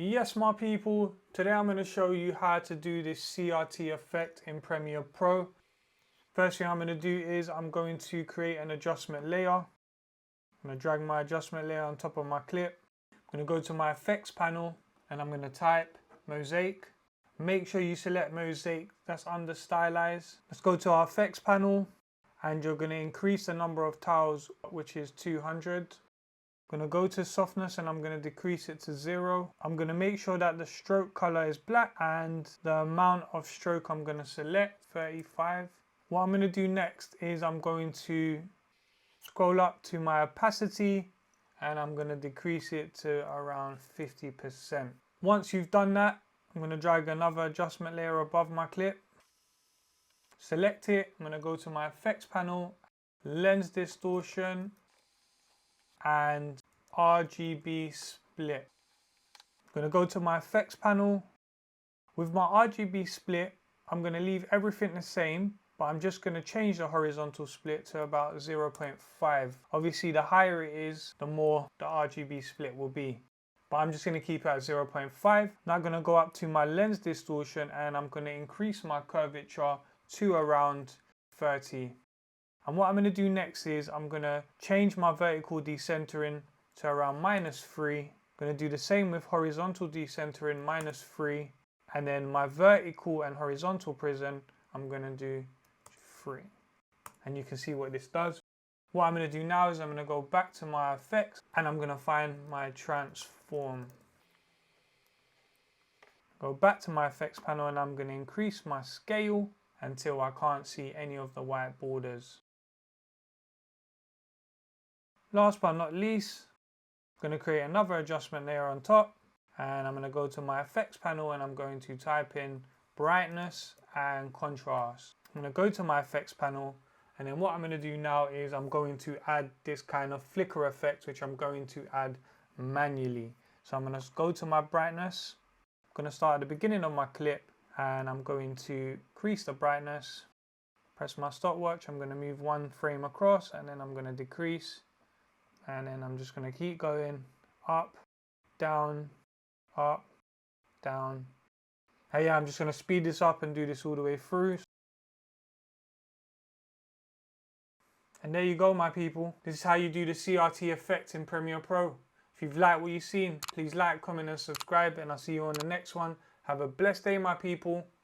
Yes, my people, today I'm going to show you how to do this CRT effect in Premiere Pro. First thing I'm going to do is I'm going to create an adjustment layer. I'm going to drag my adjustment layer on top of my clip. I'm going to go to my effects panel and I'm going to type mosaic. Make sure you select mosaic, that's under stylize. Let's go to our effects panel and you're going to increase the number of tiles, which is 200. I'm going to go to softness and I'm going to decrease it to 0. I'm going to make sure that the stroke color is black and the amount of stroke I'm going to select 35. What I'm going to do next is I'm going to scroll up to my opacity and I'm going to decrease it to around 50%. Once you've done that, I'm going to drag another adjustment layer above my clip. Select it. I'm going to go to my effects panel, lens distortion, and RGB split. I'm going to go to my effects panel. With my RGB split, I'm going to leave everything the same, but I'm just going to change the horizontal split to about 0.5. Obviously, the higher it is, the more the RGB split will be. But I'm just going to keep it at 0.5. Now I'm going to go up to my lens distortion and I'm going to increase my curvature to around 30. And what I'm going to do next is I'm going to change my vertical decentering to around -3. I'm going to do the same with horizontal decentering -3. And then my vertical and horizontal prism, I'm going to do 3. And you can see what this does. What I'm going to do now is I'm going to go back to my effects and I'm going to find my transform. Go back to my effects panel and I'm going to increase my scale until I can't see any of the white borders. Last but not least, I'm going to create another adjustment layer on top and I'm going to go to my effects panel and I'm going to type in brightness and contrast. I'm going to go to my effects panel and then what I'm going to do now is I'm going to add this kind of flicker effect, which I'm going to add manually. So I'm going to go to my brightness. I'm going to start at the beginning of my clip and I'm going to increase the brightness. Press my stopwatch. I'm going to move 1 frame across and then I'm going to decrease. And then I'm just going to keep going up, down, up, down. And yeah, I'm just going to speed this up and do this all the way through. And there you go, my people. This is how you do the CRT effect in Premiere Pro. If you've liked what you've seen, please like, comment and subscribe and I'll see you on the next one. Have a blessed day, my people.